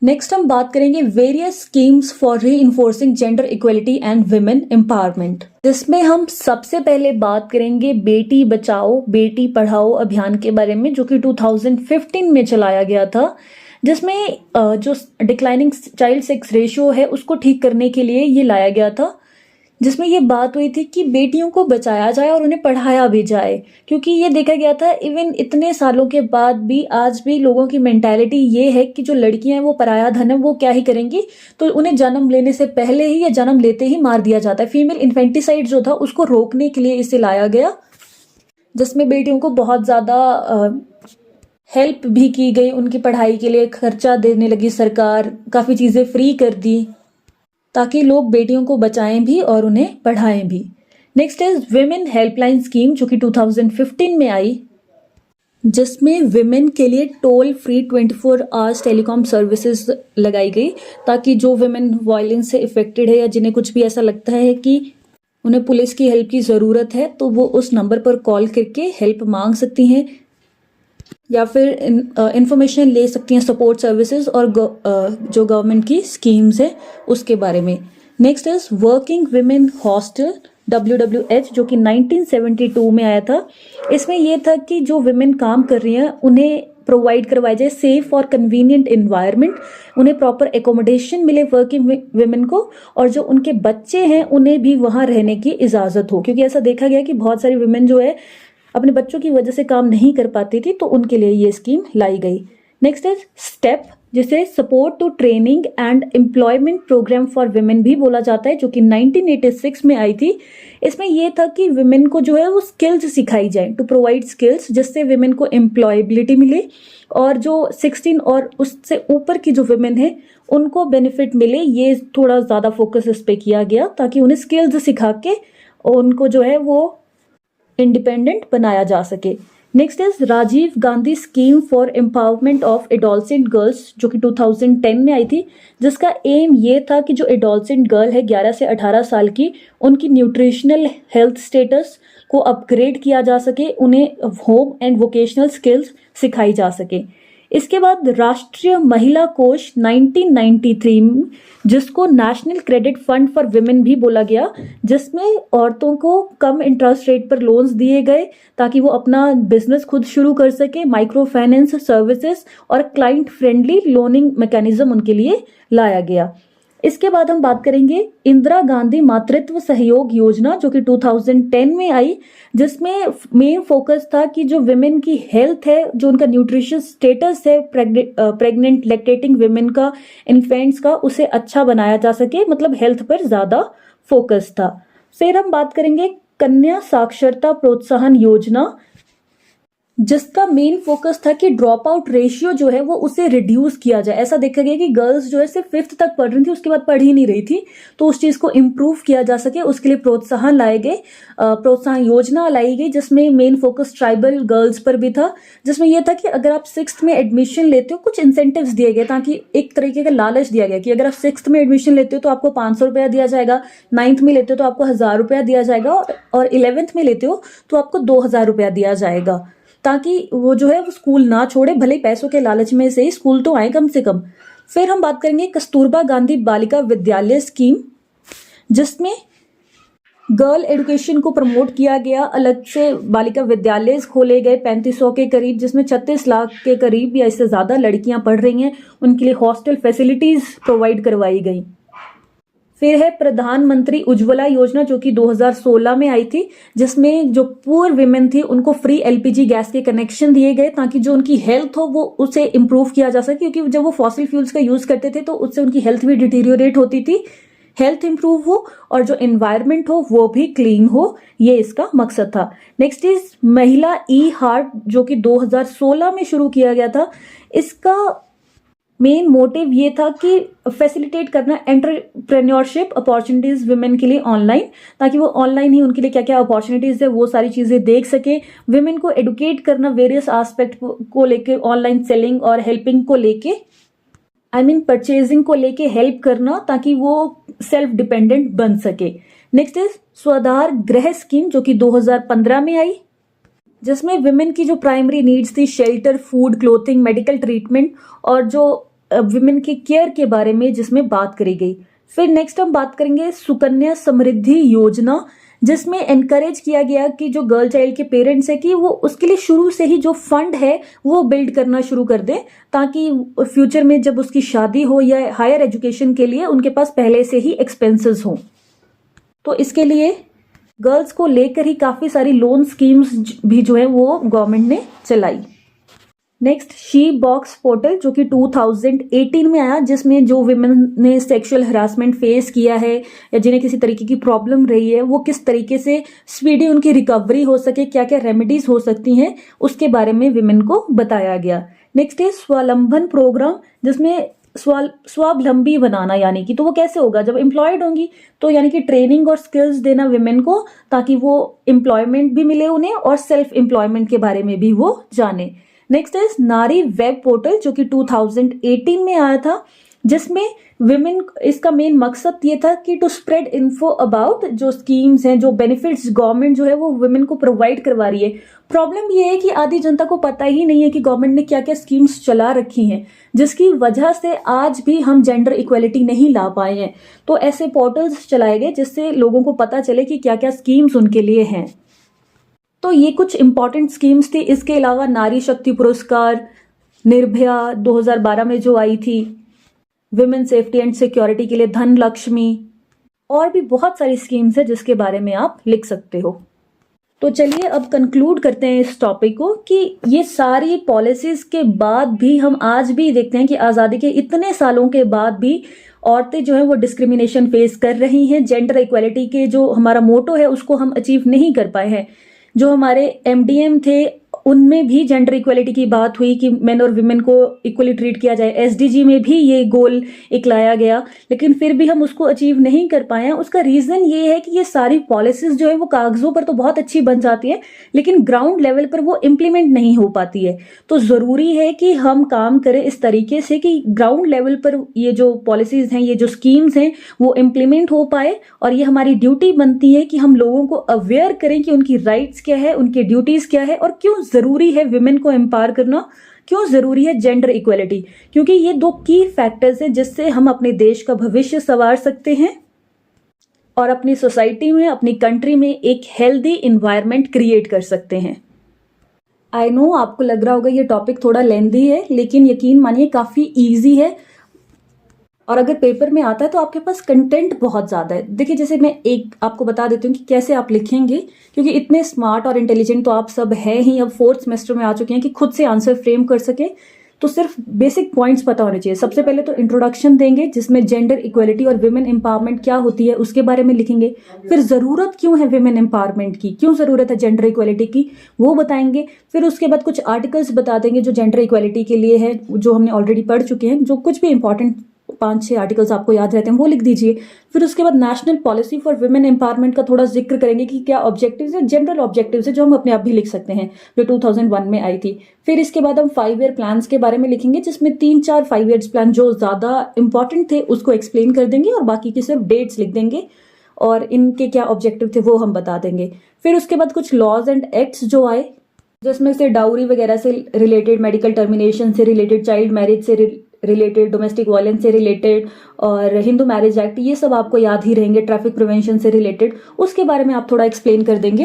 नेक्स्ट हम बात करेंगे वेरियस स्कीम्स फॉर री enforcing gender equality and women empowerment, जिसमें हम सबसे पहले बात करेंगे बेटी बचाओ बेटी पढ़ाओ अभियान के बारे में जो कि 2015 में चलाया गया था, जिसमें जो डिक्लाइनिंग चाइल्ड सेक्स रेशियो है उसको ठीक करने के लिए ये लाया गया था, जिसमें ये बात हुई थी कि बेटियों को बचाया जाए और उन्हें पढ़ाया भी जाए, क्योंकि ये देखा गया था इवन इतने सालों के बाद भी आज भी लोगों की मेंटालिटी ये है कि जो लड़कियां हैं वो पराया धन है, वो क्या ही करेंगी, तो उन्हें जन्म लेने से पहले ही या जन्म लेते ही मार दिया जाता है। फीमेल इन्फेंटिसाइड जो था उसको रोकने के लिए इसे लाया गया, जिसमें बेटियों को बहुत ज़्यादा हेल्प भी की गई, उनकी पढ़ाई के लिए खर्चा देने लगी सरकार, काफ़ी चीज़ें फ्री कर दी ताकि लोग बेटियों को बचाएं भी और उन्हें पढ़ाएं भी। Next is women helpline scheme जो कि 2015 में आई, जिसमें विमेन के लिए toll free 24 hours telecom services लगाई गई ताकि जो विमेन वायलेंस से इफेक्टेड है या जिन्हें कुछ भी ऐसा लगता है कि उन्हें पुलिस की हेल्प की ज़रूरत है तो वो उस नंबर पर कॉल करके हेल्प मांग सकती हैं या फिर इंफॉर्मेशन ले सकती हैं सपोर्ट सर्विसेज और जो गवर्नमेंट की स्कीम्स है उसके बारे में। Next is working women hostel WWH जो कि 1972 में आया था। इसमें यह था कि जो विमेन काम कर रही हैं उन्हें प्रोवाइड करवाया जाए सेफ और कन्वीनियंट इन्वायरमेंट, उन्हें प्रॉपर एकोमोडेशन मिले वर्किंग विमेन को, और जो उनके बच्चे हैं उन्हें भी वहाँ रहने की इजाज़त हो, क्योंकि ऐसा देखा गया कि बहुत सारी विमेन जो है अपने बच्चों की वजह से काम नहीं कर पाती थी, तो उनके लिए ये स्कीम लाई गई। नेक्स्ट इज स्टेप, जिसे support to training and employment programme for women भी बोला जाता है, जो कि 1986 में आई थी। इसमें यह था कि विमेन को जो है वो स्किल्स सिखाई जाए, टू प्रोवाइड स्किल्स जिससे विमेन को एम्प्लॉयबिलिटी मिले और जो 16 और उससे ऊपर की जो विमेन है उनको बेनिफिट मिले। ये थोड़ा ज़्यादा फोकस इस पर किया गया ताकि उन्हें स्किल्स सिखा के उनको जो है वो इंडिपेंडेंट बनाया जा सके। Next is Rajiv Gandhi scheme for empowerment of adolescent girls, जो कि 2010 में आई थी, जिसका एम ये था कि जो एडोलसेंट गर्ल है 11 से 18 साल की, उनकी न्यूट्रिशनल हेल्थ स्टेटस को अपग्रेड किया जा सके, उन्हें होम एंड वोकेशनल स्किल्स सिखाई जा सके। इसके बाद राष्ट्रीय महिला कोष 1993 में, जिसको national credit fund for women भी बोला गया, जिसमें औरतों को कम इंटरेस्ट रेट पर लोन्स दिए गए ताकि वो अपना बिजनेस खुद शुरू कर सके। माइक्रो फाइनेंस सर्विसेज और क्लाइंट फ्रेंडली लोनिंग मैकेनिज्म उनके लिए लाया गया। इसके बाद हम बात करेंगे इंदिरा गांधी मातृत्व सहयोग योजना, जो कि 2010 में आई, जिसमें मेन फोकस था कि जो विमेन की हेल्थ है, जो उनका न्यूट्रिशियस स्टेटस है प्रेग्नेंट लैक्टेटिंग विमेन का, इन्फेंट्स का, उसे अच्छा बनाया जा सके, मतलब हेल्थ पर ज्यादा फोकस था। फिर हम बात करेंगे कन्या साक्षरता प्रोत्साहन योजना, जिसका मेन फोकस था कि ड्रॉप आउट रेशियो जो है वो उसे रिड्यूस किया जाए। ऐसा देखा गया कि गर्ल्स जो है सिर्फ 5th तक पढ़ रही थी, उसके बाद पढ़ ही नहीं रही थी, तो उस चीज को इम्प्रूव किया जा सके, उसके लिए प्रोत्साहन लाए गए, प्रोत्साहन योजना लाई गई, जिसमें मेन फोकस ट्राइबल गर्ल्स पर भी था, जिसमें यह था कि अगर आप 6th में एडमिशन लेते हो, कुछ इंसेंटिव्स दिए गए ताकि एक तरीके का लालच दिया गया कि अगर आप 6th में एडमिशन लेते हो तो आपको 500 रुपया दिया जाएगा, 9th में लेते हो तो आपको 1000 रुपया दिया जाएगा, और 11th में लेते हो तो आपको 2000 रुपया दिया जाएगा, ताकि वो जो है वो स्कूल ना छोड़े, भले पैसों के लालच में से ही स्कूल तो आए कम से कम। फिर हम बात करेंगे कस्तूरबा गांधी बालिका विद्यालय स्कीम, जिसमें गर्ल एजुकेशन को प्रमोट किया गया, अलग से बालिका विद्यालय खोले गए 3500 के करीब, जिसमें 36 लाख के करीब या इससे ज्यादा लड़कियां पढ़ रही हैं, उनके लिए हॉस्टल फैसिलिटीज प्रोवाइड करवाई गई। फिर है प्रधानमंत्री उज्ज्वला योजना, जो कि 2016 में आई थी, जिसमें जो पुअर विमेन थी उनको फ्री एलपीजी गैस के कनेक्शन दिए गए ताकि जो उनकी हेल्थ हो वो उसे इम्प्रूव किया जा सके, क्योंकि जब वो फॉसिल फ्यूल्स का यूज करते थे तो उससे उनकी हेल्थ भी डिटीरियोरेट होती थी। हेल्थ इंप्रूव हो और जो एनवायरनमेंट हो वो भी क्लीन हो, ये इसका मकसद था। नेक्स्ट इज महिला ई हार्ट, जो कि 2016 में शुरू किया गया था। इसका मेन मोटिव ये था कि फैसिलिटेट करना एंटरप्रेन्योरशिप अपॉर्चुनिटीज विमेन के लिए ऑनलाइन, ताकि वो ऑनलाइन ही उनके लिए क्या क्या अपॉर्चुनिटीज है वो सारी चीजें देख सके। विमेन को एडुकेट करना वेरियस एस्पेक्ट को लेके, ऑनलाइन सेलिंग और हेल्पिंग को लेके, परचेजिंग को लेके हेल्प करना, ताकि वो सेल्फ डिपेंडेंट बन सके। नेक्स्ट इज स्वाधार गृह स्कीम, जो कि 2015 में आई, जिसमें विमेन की जो प्राइमरी नीड्स थी, shelter, food, clothing, medical treatment और जो विमेन के केयर के बारे में जिसमें बात करी गई। फिर नेक्स्ट हम बात करेंगे सुकन्या समृद्धि योजना, जिसमें एनकरेज किया गया कि जो गर्ल चाइल्ड के पेरेंट्स है कि वो उसके लिए शुरू से ही जो फंड है वो बिल्ड करना शुरू कर दें, ताकि फ्यूचर में जब उसकी शादी हो या हायर एजुकेशन के लिए उनके पास पहले से ही एक्सपेंसेस हो। तो इसके लिए गर्ल्स को लेकर ही काफी सारी लोन स्कीम्स भी जो है वो गवर्नमेंट ने चलाई। नेक्स्ट शी बॉक्स पोर्टल, जो कि 2018 में आया, जिसमें जो विमेन ने सेक्सुअल हरासमेंट फेस किया है या जिन्हें किसी तरीके की प्रॉब्लम रही है, वो किस तरीके से स्पीडी उनकी रिकवरी हो सके, क्या क्या रेमेडीज हो सकती हैं, उसके बारे में विमेन को बताया गया। नेक्स्ट है स्वावलंबन प्रोग्राम, जिसमें स्वावलंबी बनाना, यानी कि तो वो कैसे होगा जब एम्प्लॉयड होंगी, तो यानी कि ट्रेनिंग और स्किल्स देना विमेन को, ताकि वो एम्प्लॉयमेंट भी मिले उन्हें और सेल्फ एम्प्लॉयमेंट के बारे में भी वो जाने। नेक्स्ट इज नारी वेब पोर्टल, जो कि 2018 में आया था, जिसमें विमेन, इसका मेन मकसद ये था कि टू स्प्रेड इन्फो अबाउट जो स्कीम्स हैं, जो बेनिफिट्स गवर्नमेंट जो है वो विमेन को प्रोवाइड करवा रही है। प्रॉब्लम ये है कि आधी जनता को पता ही नहीं है कि गवर्नमेंट ने क्या क्या स्कीम्स चला रखी हैं, जिसकी वजह से आज भी हम जेंडर इक्वेलिटी नहीं ला पाए हैं। तो ऐसे पोर्टल्स चलाए गए जिससे लोगों को पता चले कि क्या क्या स्कीम्स उनके लिए हैं। तो ये कुछ इंपॉर्टेंट स्कीम्स थी। इसके अलावा नारी शक्ति पुरस्कार, निर्भया 2012 में जो आई थी, विमेन सेफ्टी एंड सिक्योरिटी के लिए धन लक्ष्मी, और भी बहुत सारी स्कीम्स है जिसके बारे में आप लिख सकते हो। तो चलिए अब कंक्लूड करते हैं इस टॉपिक को कि ये सारी पॉलिसीज के बाद भी हम आज भी देखते हैं कि आज़ादी के इतने सालों के बाद भी औरतें जो है वो डिस्क्रिमिनेशन फेस कर रही हैं। जेंडर इक्वालिटी के जो हमारा मोटो है उसको हम अचीव नहीं कर पाए हैं। जो हमारे MDM थे उनमें भी जेंडर इक्वलिटी की बात हुई कि मेन और विमेन को इक्वली ट्रीट किया जाए। एसडीजी में भी ये गोल एक लाया गया, लेकिन फिर भी हम उसको अचीव नहीं कर पाए हैं। उसका रीजन ये है कि ये सारी पॉलिसीज जो है वो कागजों पर तो बहुत अच्छी बन जाती है, लेकिन ग्राउंड लेवल पर वो इम्प्लीमेंट नहीं हो पाती है। तो जरूरी है कि हम काम करें इस तरीके से कि ग्राउंड लेवल पर ये जो पॉलिसीज हैं, ये जो स्कीम्स हैं, वो इम्प्लीमेंट हो पाए। और ये हमारी ड्यूटी बनती है कि हम लोगों को अवेयर करें कि उनकी राइट्स क्या है, उनकी ड्यूटीज क्या है, और क्यों जरूरी है विमेन को एम्पावर करना, क्यों जरूरी है जेंडर इक्वलिटी। क्योंकि ये 2 की फैक्टर्स हैं जिससे हम अपने देश का भविष्य संवार सकते हैं और अपनी सोसाइटी में, अपनी कंट्री में एक हेल्दी इन्वायरमेंट क्रिएट कर सकते हैं। आई नो आपको लग रहा होगा ये टॉपिक थोड़ा लेंथी है, लेकिन यकीन मानिए काफी इजी है। और अगर पेपर में आता है तो आपके पास कंटेंट बहुत ज़्यादा है। देखिए, जैसे मैं एक आपको बता देती हूँ कि कैसे आप लिखेंगे, क्योंकि इतने स्मार्ट और इंटेलिजेंट तो आप सब हैं ही, अब 4th सेमेस्टर में आ चुके हैं कि खुद से आंसर फ्रेम कर सके। तो सिर्फ बेसिक पॉइंट्स पता होने चाहिए। सबसे पहले तो इंट्रोडक्शन देंगे जिसमें जेंडर इक्वलिटी और विमेन एम्पावरमेंट क्या होती है उसके बारे में लिखेंगे। फिर ज़रूरत क्यों है विमेन एम्पावरमेंट की, क्यों ज़रूरत है जेंडर इक्वलिटी की, वो बताएंगे। फिर उसके बाद कुछ आर्टिकल्स बता देंगे जो जेंडर इक्वलिटी के लिए है, जो हमने ऑलरेडी पढ़ चुके हैं। जो कुछ भी इंपॉर्टेंट 5-6 आर्टिकल्स आपको याद रहते हैं वो लिख दीजिए। फिर उसके बाद national policy for women empowerment का थोड़ा जिक्र करेंगे कि क्या ऑब्जेक्टिव्स है, जनरल ऑब्जेक्टिव्स है जो हम अपने आप भी लिख सकते हैं, जो 2001 में आई थी। फिर इसके बाद हम 5 ईयर प्लान्स के बारे में लिखेंगे, जिसमें 3-4 5 ईयर्स प्लान जो ज्यादा इंपॉर्टेंट थे उसको एक्सप्लेन कर देंगे और बाकी की सिर्फ डेट्स लिख देंगे और इनके क्या ऑब्जेक्टिव थे वो हम बता देंगे। फिर उसके बाद कुछ लॉज एंड एक्ट्स जो आए, जिसमें से डाउरी वगैरह से रिलेटेड, मेडिकल टर्मिनेशन से रिलेटेड, चाइल्ड मैरिज से रिलेटेड, डोमेस्टिक वायलेंस से रिलेटेड और हिंदू मैरिज एक्ट, ये सब आपको याद ही रहेंगे। ट्रैफिक प्रिवेंशन से रिलेटेड, उसके बारे में आप थोड़ा एक्सप्लेन कर देंगे।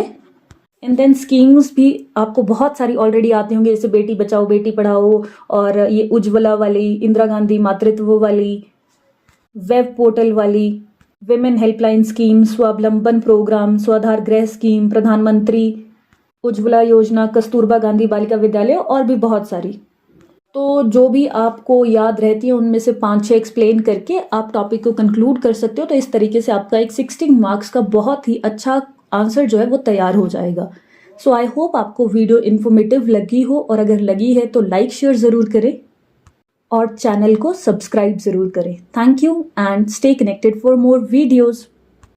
एंड देन स्कीम्स भी आपको बहुत सारी ऑलरेडी आती होंगी, जैसे बेटी बचाओ बेटी पढ़ाओ, और ये उज्ज्वला वाली, इंदिरा गांधी मातृत्व वाली, वेब पोर्टल वाली, विमेन हेल्पलाइन स्कीम, स्वावलंबन प्रोग्राम, स्वाधार गृह स्कीम, प्रधानमंत्री उज्ज्वला योजना, कस्तूरबा गांधी बालिका विद्यालय और भी बहुत सारी। तो जो भी आपको याद रहती है उनमें से 5-6 एक्सप्लेन करके आप टॉपिक को कंक्लूड कर सकते हो। तो इस तरीके से आपका एक 16 मार्क्स का बहुत ही अच्छा आंसर जो है वो तैयार हो जाएगा। सो आई होप आपको वीडियो इन्फॉर्मेटिव लगी हो, और अगर लगी है तो लाइक शेयर ज़रूर करें और चैनल को सब्सक्राइब ज़रूर करें। Thank you and stay connected for more videos.